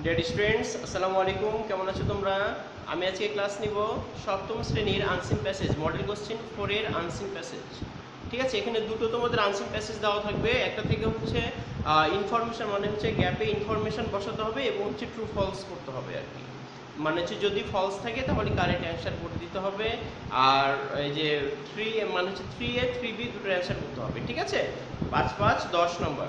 Dear students, আসসালামু আলাইকুম। কেমন আছো তোমরা? আমি আজকে ক্লাস নিব সপ্তম শ্রেণীর আনসিন প্যাসেজ, মডেল কোশ্চেন 4 এর আনসিন প্যাসেজ। ঠিক আছে, এখানে দুটো তোমাদের আনসিন প্যাসেজ দেওয়া থাকবে। একটা থেকে হচ্ছে ইনফরমেশন, মানে হচ্ছে গ্যাপে ইনফরমেশন বসাতে হবে এবং হচ্ছে ট্রু ফলস করতে হবে আর কি। মানে হচ্ছে যদি ফলস থাকে তাহলে কারেক্ট অ্যান্সার করে দিতে হবে। আর এই যে 3 মানে হচ্ছে 3A 3B দুটোর অ্যান্সার করতে হবে। ঠিক আছে, 5 5 10 নম্বর।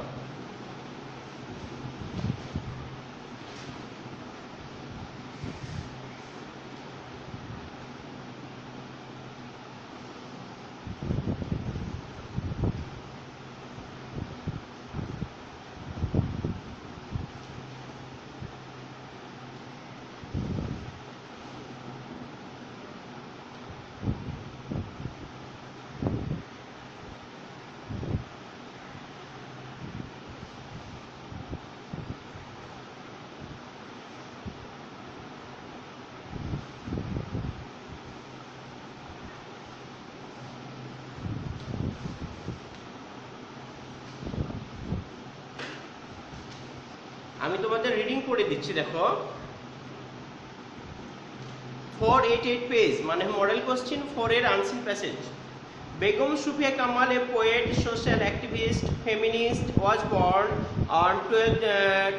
আমি তোমাদের রিডিং করে দিচ্ছি, দেখো। 488 পেজ, মানে মডেল কোশ্চেন 4 এর unseen passage. Begum Sufia Kamal, a poet, social activist, feminist, was born on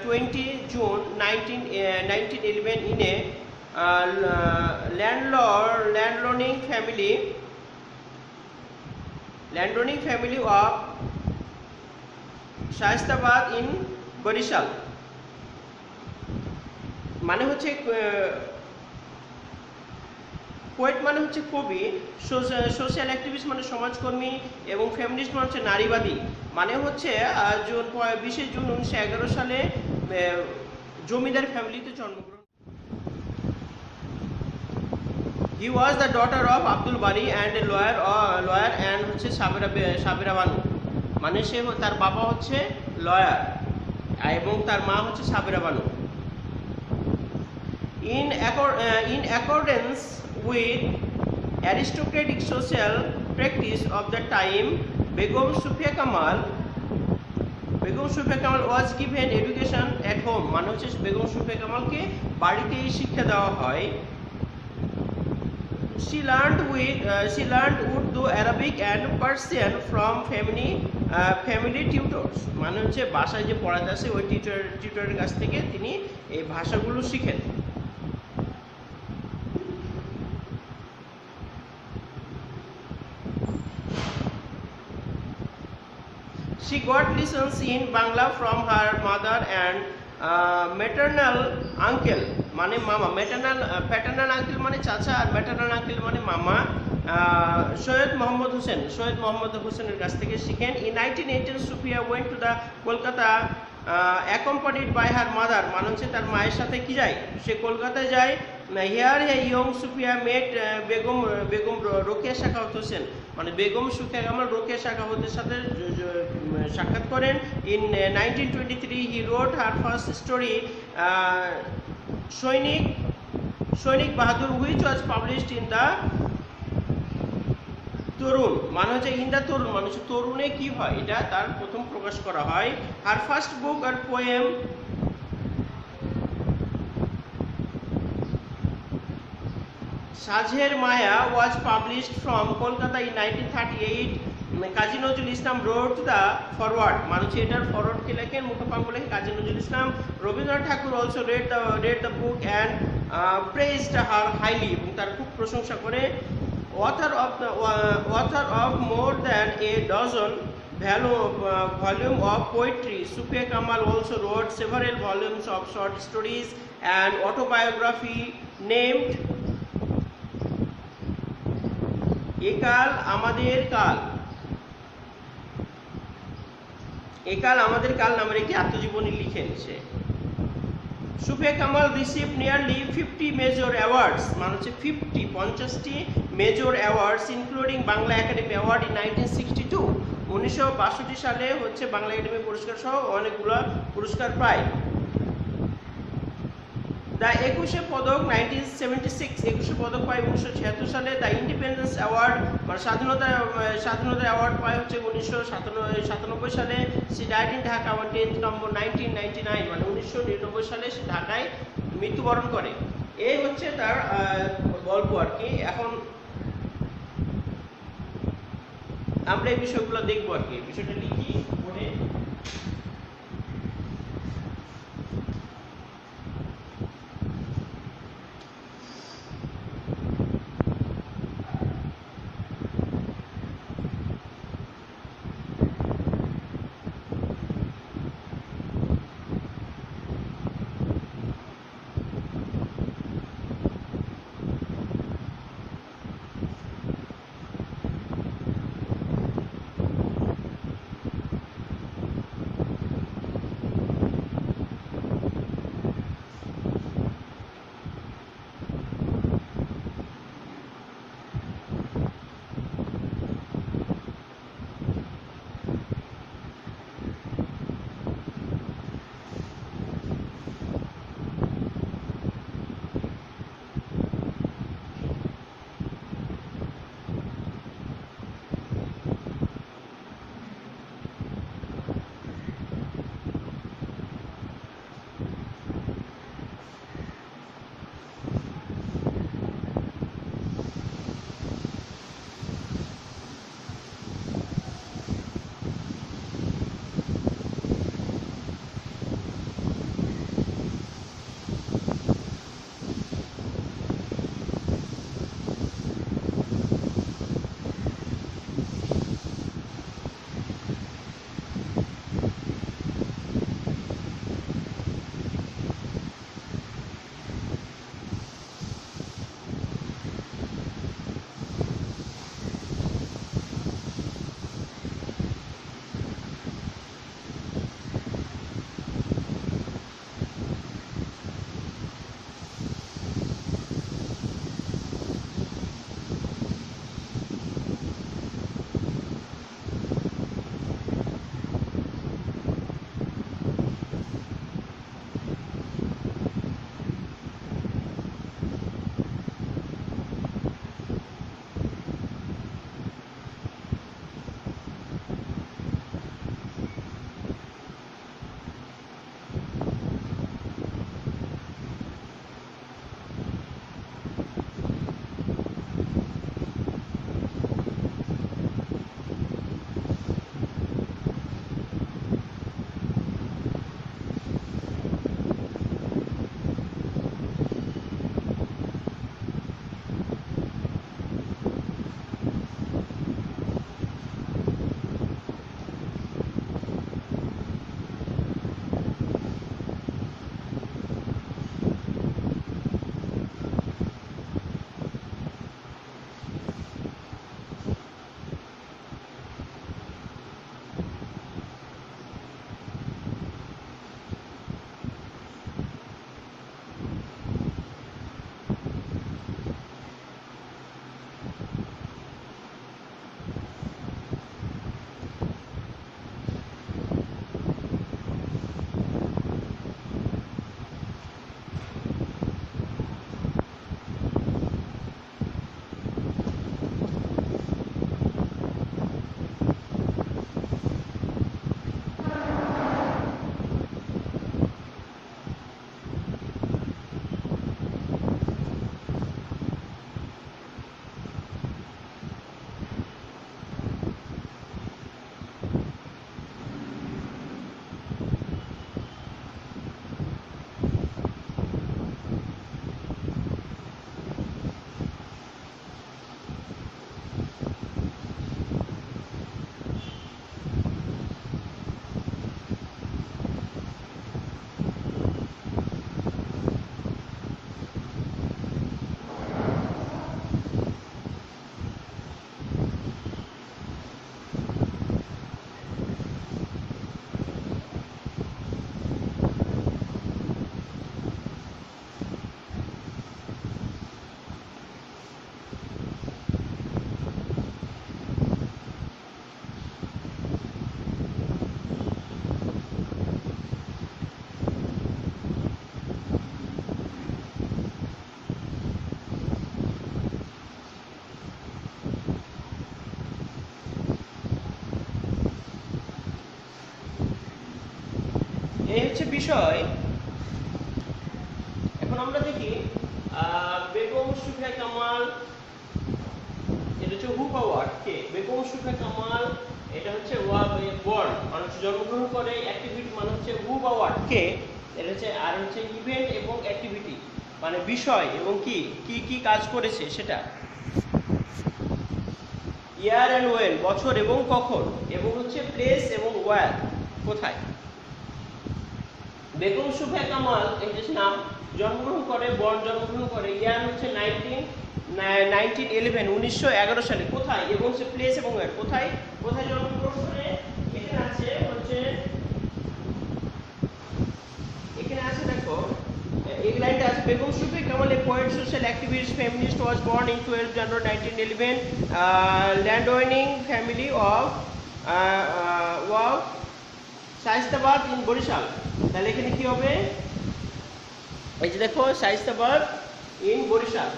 20 June 1911 in a landowning family of Shahestabad in Barishal। মানে হচ্ছে পোয়েট মানে হচ্ছে কবি, সোশ্যাল অ্যাক্টিভিস্ট মানে সমাজকর্মী, এবং ফেমিনিস্ট মানে হচ্ছে নারীবাদী। মানে হচ্ছে 20 জুন 1911 সালে জমিদার ফ্যামিলিতে জন্মগ্রহণ। He was the daughter of Abdul Bari and a lawyer and হচ্ছে সাবেরা বানু। মানে তার বাবা হচ্ছে লয়ার এবং তার মা হচ্ছে Sabera Banu. In accordance with aristocratic social practice of the time, Begum Sufia Kamal was given education at home। মানে হচ্ছে বেগম সুফিয়া কামালকে বাড়িতেই শিক্ষা দেওয়া হয়। She learned Urdu, Arabic and Persian from family tutors। মানে হচ্ছে বাসায় যে পড়াতে আসে ওই টিউটরের কাছ থেকে তিনি এই ভাষাগুলো শিখেন। She got lessons in Bangla from her mother and maternal uncle, মানে মামা। প্যাটার্নাল আঙ্কেল মানে চাচা, আর ম্যাটার্নাল আঙ্কেল মানে মামা। সৈয়দ মোহাম্মদ হোসেনের কাছ থেকে শিখেন। In 1918 Sufia went to the Kolkata accompanied by her mother। মানে হচ্ছে তার মায়ের সাথে কি যায়, সে কলকাতায় যায়। Here a young Sufia met Begum Rokeya Sakhawat Hossain. মানে বেগম সুফিয়া কামাল রোকেয়া সাখাওয়াতের সাথে সাক্ষাৎ করেন। In 1923 he wrote her first story, সৈনিক বাহাদুর, which was published in the তরুণ। মানে হচ্ছে ইন দ্য তরুণ, মানে হচ্ছে তরুণে কি হয়, এটা তার প্রথম প্রকাশ করা হয়। Her first book or poem সাজের মায়া was published from Kolkata in 1938। Kazi Nazrul Islam wrote the foreword। মানে হচ্ছে এটার ফরওয়ার্ড কে লেখেন, মুখপাঙ্গ লেখেন কাজী নজরুল ইসলাম। রবীন্দ্রনাথ ঠাকুর also read the book and praised her highly, এবং তার খুব প্রশংসা করে। Author of more than a dozen volume of poetry, Sufia Kamal also wrote several volumes of short stories and autobiography named একাল আমাদের কাল নামের একটি আত্মজীবনী লিখেন সে। Sufia Kamal received nearly 50 major awards। মানে হচ্ছে 50টি major awards including Bangla Academy Award in 1962। 1962 সালে হচ্ছে বাংলা একাডেমি পুরস্কার সহ অনেকগুলো পুরস্কার পায়। দ্য একুশে পদক 1976 একুশে পদক পায় 1976 সালে। দ্য ইন্ডিপেন্ডেন্স অ্যাওয়ার্ড মানে স্বাধীনতা অ্যাওয়ার্ড পায় হচ্ছে 1997 সালে। She died in Dhaka on 10 November 1999 মানে 1999 সালে সে ঢাকায় মৃত্যুবরণ করে। এই হচ্ছে তার গল্প আর কি। এখন আমরা এই বিষয়গুলো দেখবো আর কি, বিষয়টা লিখি পড়ে। হচ্ছে বিষয়। এখন আমরা দেখি বেগম সুফিয়া কামাল, এটা হচ্ছে হু পাওয়ার কে, বেগম সুফিয়া কামাল, এটা হচ্ছে বর্ন মানুষ জন্মগ্রহণ করে, অ্যাক্টিভিটি মানে হচ্ছে হু পাওয়ার কে, এটা হচ্ছে, আর হচ্ছে ইভেন্ট এবং অ্যাক্টিভিটি মানে বিষয় এবং কি কি কি কাজ করেছে সেটা। ইয়ার অ্যান্ড ওয়েন বছর এবং কখন, এবং হচ্ছে প্লেস এবং ওয়ার কোথায়। বেগম সুফিয়া কামাল এই যে নাম, জন্মগ্রহণ করে, জন্মগ্রহণ করে, ইয়ার হচ্ছে 1911 সালে, কোথায়, এবং হচ্ছে প্লেস এবং ওয়ার কোথায়, কোথায় জন্মগ্রহণ করে। এখানে আছে হচ্ছে, এখানে আছে দেখো এই লাইনটা আছে, Begum Sufia Kamal a poet, social activist, feminist was born in 12 January 1911 land owning family of Shaistabad in Barisal. তাহলে এখানে কি হবে, এই যে দেখো শায়েস্তাবাদ ইন বরিশাল।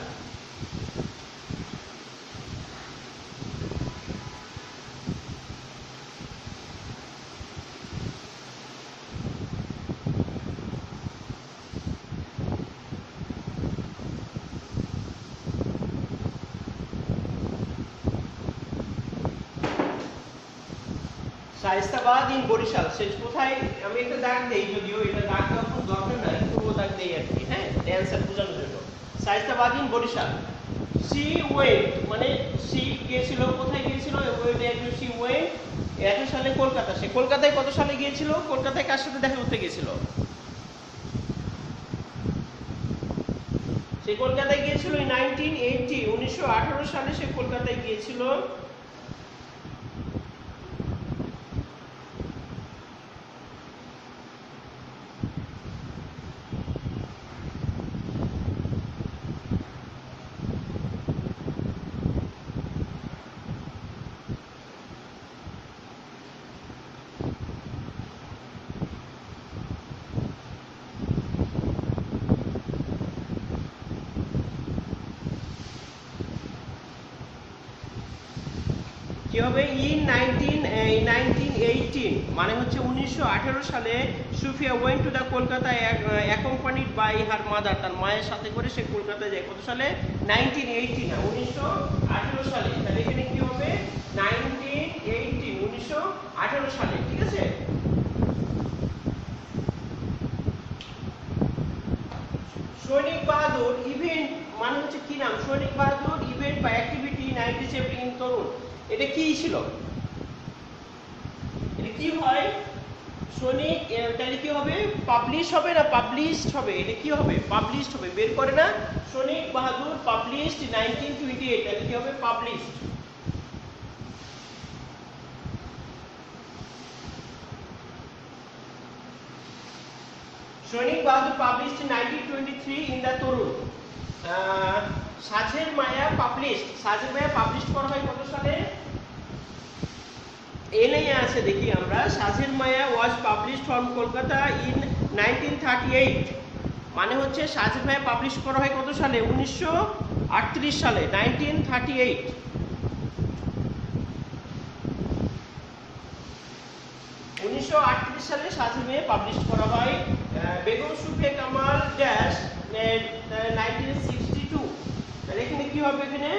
শায়েস্তাবাদ ইন বরিশাল, সে কোথায়, আমি একটা দাগ দেই, যদিও এটা দাগ দেওয়ার কোনো দরকার নাই, তবুও দাগ দেই আর কি, হ্যাঁ, অ্যানসার বোঝানোর জন্য। Shaistabad in Barisal. She went মানে সি গিয়েছিল, কোথায় গিয়েছিল, সি ওয়েন্ট 1 সালে কলকাতা, সে কলকাতায় কত সালে গিয়েছিল, কলকাতায় কার সাথে দেখা করতে গিয়েছিল, সে কলকাতায় গিয়েছিল 1918 সালে সে কলকাতায় গিয়েছিল। কি হবে, ইন 1918 মানে হচ্ছে 1918 সালে Sufia went to the Kolkata accompanied by her mother, তার মায়ের সাথে করে সে কলকাতায় যায়, কত সালে, 1918 না 1918 সালে। তাহলে এখানে কি হবে, 1918 সালে, ঠিক আছে। সৈনিক বাহাদুর ইভেন্ট মানে হচ্ছে কি নাম, সৈনিক বাহাদুর ইভেন্ট বা অ্যাক্টিভিটি 1970 ইন তরুণ, এটা কি ছিল, এটা কি হয়, সৈনিক, তাহলে কি হবে, পাবলিশ হবে না পাবলিশড হবে, এটা কি হবে, পাবলিশড হবে, বের করে না, সৈনিক বাহাদুর পাবলিশড 1928, তাহলে কি হবে, পাবলিশড। সৈনিক বাহাদুর পাবলিশড 1923 ইন দা তরুণ। সাজের মায়া পাবলিশড, সাজের মায়া পাবলিশড করা হয় কত সালে, এনআই আছে দেখি আমরা, Sanjher Maya was published from Kolkata in 1938, মানে হচ্ছে সাজের মায়া পাবলিশ করা হয় কত সালে, 1938 সালে, 1938। 1938 সালে সাজের মায়া পাবলিশ করা হয়। বেগম সুফিয়া কামাল ড্যাশ 1962, তাহলে এখানে কি হবে, এখানে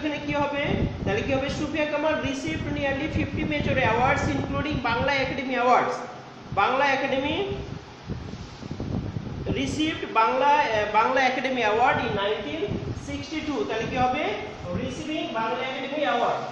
এখানে কি হবে, তাহলে কি হবে, Sufia Kamal received nearly 50 major awards including Bangla academy awards, Bangla academy received Bangla Academy Award in 1962, তাহলে কি হবে, রিসিভিং বাংলা একাডেমি অ্যাওয়ার্ড।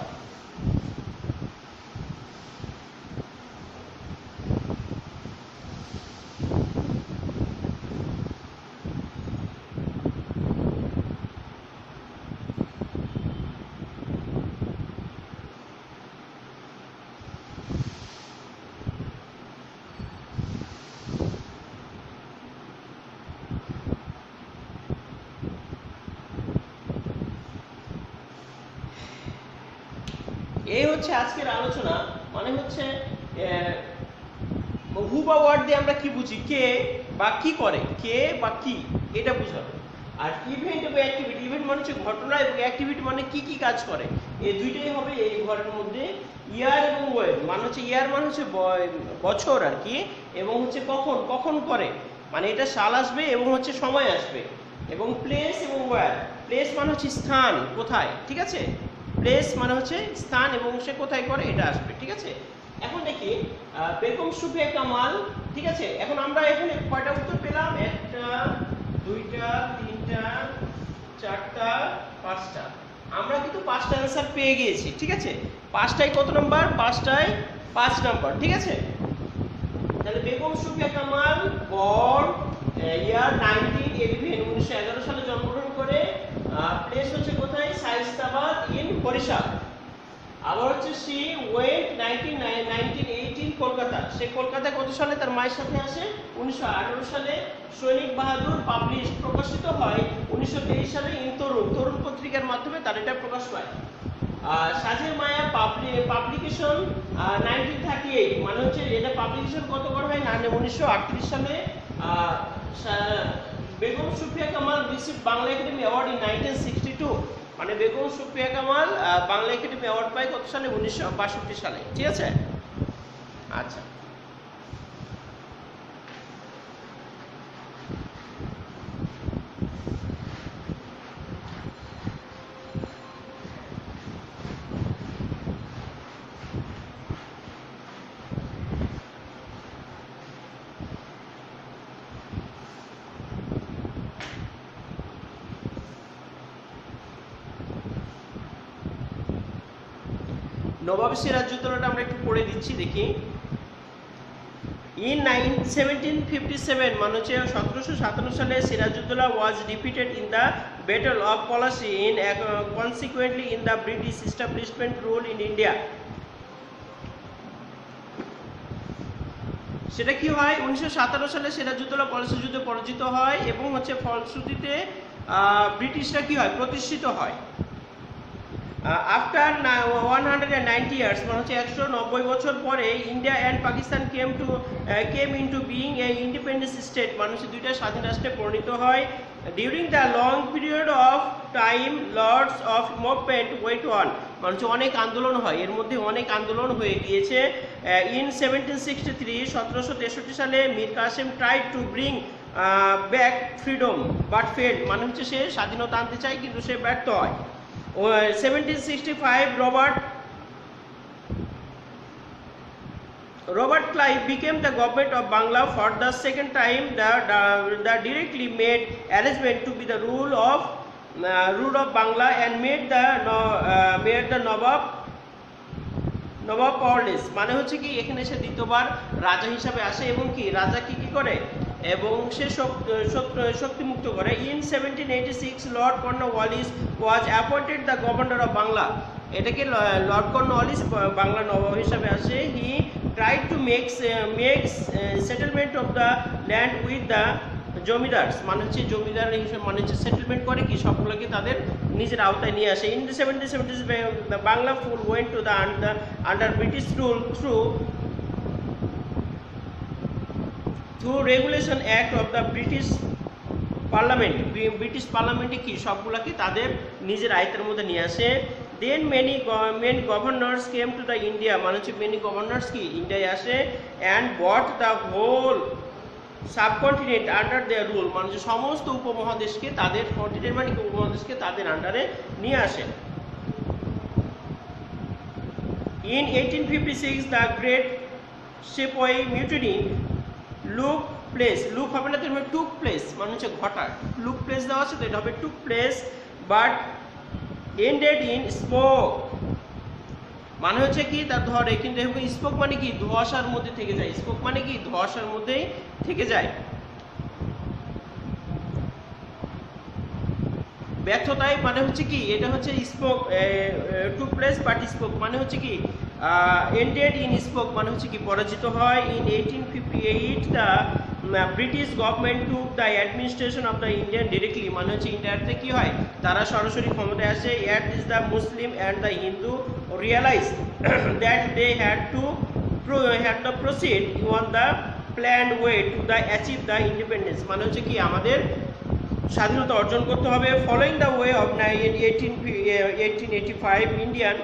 এই হচ্ছে আজকের আলোচনা, মানে হচ্ছে হু বা ওয়াট দিয়ে আমরা কি বুঝি, কে বা কি করে, কে বা কি, এটা বুঝাবে। আর ইভেন্ট এবং অ্যাক্টিভিটি, ইভেন্ট মানে হচ্ছে ঘটনা এবং অ্যাক্টিভিটি মানে কি কি কাজ করে, এই দুইটাই হবে এই ঘরের মধ্যে। ইয়ার এবং ওয়ের মানে হচ্ছে, ইয়ার মানে হচ্ছে বছর আর কি, এবং হচ্ছে কখন, কখন করে মানে এটা সাল আসবে এবং হচ্ছে সময় আসবে। এবং প্লেস এবং ওয়ার, প্লেস মানে হচ্ছে স্থান, কোথায়, ঠিক আছে, প্লেস মানে হচ্ছে স্থান এবং সে কোথায় করে এটা আসবে, ঠিক আছে। এখন দেখি বেগম সুফিয়া কামাল, ঠিক আছে। এখন আমরা এখানে কয়টা উত্তর পেলাম, একটা, দুইটা, তিনটা, চারটা, পাঁচটা। আমরা কিন্তু পাঁচটা অ্যান্সার পেয়ে গিয়েছি, ঠিক আছে। পাঁচটায় কত নম্বর, পাঁচটায় 5 নম্বর, ঠিক আছে। তাহলে বেগম সুফিয়া কামাল বর্ন ইয়ার 1911 সালে জন্মগ্রহণ করে। প্লেস হচ্ছে কোথায়, শায়েস্তাবাদ ইন বরিশাল। আবার হচ্ছে সি ওয়েন্ট 1918 কলকাতা, সে কলকাতায় কত সালে তার মায়ের সাথে আসে, 1918 সালে। সৈনিক বাহাদুর প্রকাশিত হয় 1923 সালে ইন তরুণ, তরুণ পত্রিকার মাধ্যমে তার এটা প্রকাশ পায়। সাজের মায়া পাবলিকেশন 1938, মানে হচ্ছে এটা পাবলিকেশন কত করা হয়, 1938 সালে। Begum Sufia Kamal receive Bangla Academy Award in 1962, মানে বেগম সুফিয়া কামাল বাংলা একাডেমি অ্যাওয়ার্ড পায় কত সালে, 1962 সালে, ঠিক আছে। আচ্ছা, নবাব সিরাজউদ্দৌলাটা আমরা একটু পড়ে দিচ্ছি, দেখি। ইন 1757, মানে হচ্ছে 1757 সালে Sirajuddaulah was defeated in the battle of Palashi in consequently in the British establishment rule in India. সেটা কি হয়, 1917 সালে সিরাজউদ্দৌলা পলাশি যুদ্ধে পরাজিত হয় এবং হচ্ছে ফলশ্রুতিতে ব্রিটিশরা কি হয়, প্রতিষ্ঠিত হয়। আফটার 190 ইয়ার্স, মানে হচ্ছে 190 বছর পরে, India and Pakistan came into being a independent state, মানে হচ্ছে দুইটা স্বাধীন রাষ্ট্রে পরিণত হয়। During the long period of time lords of movement wait on, মানে হচ্ছে অনেক আন্দোলন হয়, এর মধ্যে অনেক আন্দোলন হয়ে গিয়েছে। ইন 1763, 1763 সালে Mir Qasim tried to bring back freedom but failed, মানে হচ্ছে সে স্বাধীনতা আনতে চায় কিন্তু সে ব্যর্থ হয়। 1765 Robert Clive became the government of Bangla for the second time. The directly made arrangement to be the rule of Bangla and made the Nawab powerless, মানে হচ্ছে কি এখানে সে দ্বিতীয়বার রাজা হিসাবে আসে এবং কি রাজা কি করে এবং সে শক্তিমুক্ত করে। In 1786 Lord Cornwallis was appointed the governor of Bangla, এটাকে লর্ড কর্নওয়ালিস বাংলা নবাব হিসাবে আসে। He tried to make settlement of the land with the zamindars, মানে হচ্ছে জমিদার হিসেবে, মানে হচ্ছে সেটেলমেন্ট করে কি সবগুলোকে তাদের নিজের আওতায় নিয়ে আসে। In 1770s Bangla full went to the under British rule through regulation act of the British parliament, British পার্লামেন্টে কি সবগুলোকে তাদের নিজের আয়ত্তের মধ্যে নিয়ে আসে। Then many governors came to the India, মানে হচ্ছে মেনি গভর্নর্স কি ইন্ডিয়ায় আসে and brought the whole subcontinent under their rule, মানে হচ্ছে সমস্ত উপমহাদেশকে তাদের, কন্টিনেন্ট মানে উপমহাদেশকে তাদের আন্ডারে নিয়ে আসে। In 1856 the great sepoy mutiny look place, look হবে না তো টুক প্লেস, মানে হচ্ছে ঘটার, লুক প্লেস দেওয়া আছে তো এটা হবে took place, but ended in smoke, মানে হচ্ছে কি তার ধরে, কিন্তু স্মোক মানে কি ধোঁয়াশার মধ্যে থেকে যায়, স্মোক মানে কি ধোঁয়াশার মধ্যেই থেকে যায়। ব্যর্থতায় মানে হচ্ছে কি এটা হচ্ছে smoke, took place but smoke মানে হচ্ছে কি এন্ডেড ইন স্মোক মানে হচ্ছে কি পরাজিত হয়। In 1858 the British government took the administration of the Indian directly, মানে হচ্ছে ইন্ডিয়াতে কি হয় তারা সরাসরি ক্ষমতায় আসে। At is the Muslim and the Hindu realize that they had to had to proceed on the planned way to the achieve the independence মানে হচ্ছে কি আমাদের স্বাধীনতা অর্জন করতে হবে following the way of 1885 Indian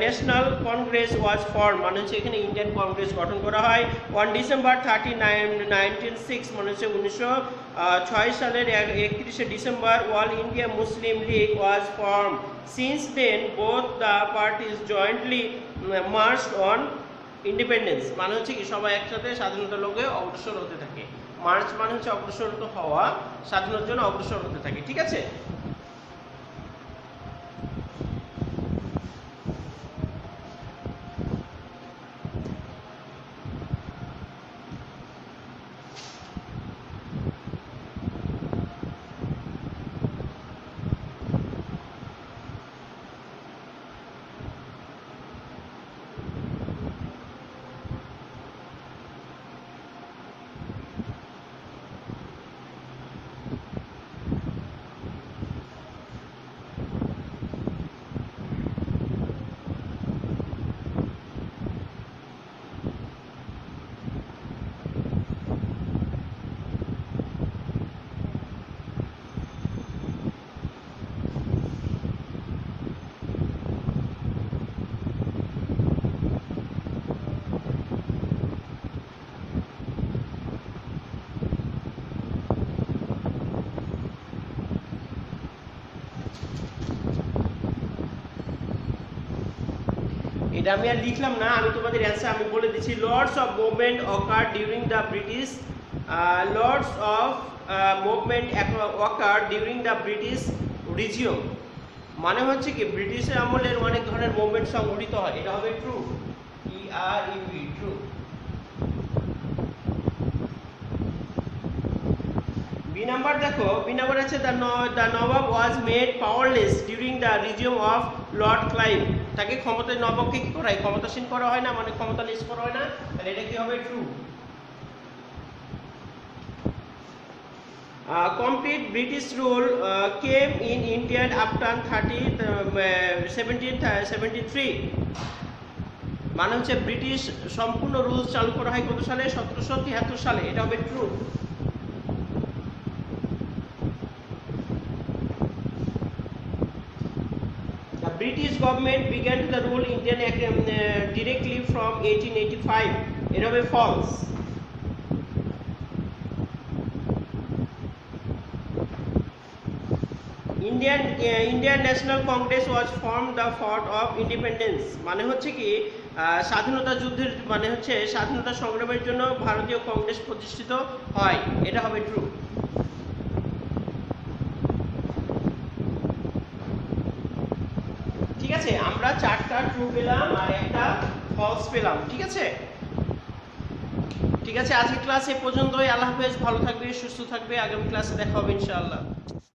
national Congress was form মানে হচ্ছে এখানে ইন্ডিয়ান কংগ্রেস গঠন করা হয় অন ডিসেম্বর 1906 মানে হচ্ছে 1906 সালের 31 December all India Muslim League was form since then both the parties jointly marched on independence মানে হচ্ছে কি সবাই একসাথে স্বাধীনতার লক্ষ্যে অগ্রসর হতে থাকে মার্চ মানে হচ্ছে অগ্রসর হওয়া স্বাধীনতার জন্য অগ্রসর হতে থাকে ঠিক আছে এটা আমি আর লিখলাম না আমি তোমাদের অ্যান্সার আমি বলে দিচ্ছি lords of movement occur during the British lords of movement occur during the British regime মানে হচ্ছে কি ব্রিটিশের আমলের অনেক ধরনের মুভমেন্ট সংঘটিত হয় এটা হবে true TRUE true B number দেখো বি নাম্বার আছে the nawab was made powerless during the regime of Lord Clive তাকে ক্ষমতায় নবাবকে কি করা হয় ক্ষমতাসীন করা হয় না মানে ক্ষমতালেস করা হয় না তাহলে এটা কি হবে true complete British rule came in India after 1773 মানে হচ্ছে ব্রিটিশ সম্পূর্ণ রুলস চালু করা হয় কত সালে 1773 সালে এটা হবে true The British government began to rule India directly from 1885 এটা হবে false Indian National Congress was formed the fort of independence মানে হচ্ছে কি স্বাধীনতা যুদ্ধের মানে হচ্ছে স্বাধীনতা সংগ্রামের জন্য ভারতীয় কংগ্রেস প্রতিষ্ঠিত হয় এটা হবে ট্রু ঠিক আছে আমরা চারটা ট্রু পেলাম আর একটা ফলস পেলাম ঠিক আছে আজকে ক্লাস এ পর্যন্তই আল্লাহ হাফেজ ভালো থাকবে সুস্থ থাকবে আগামী ক্লাসে দেখা হবে ইনশাআল্লাহ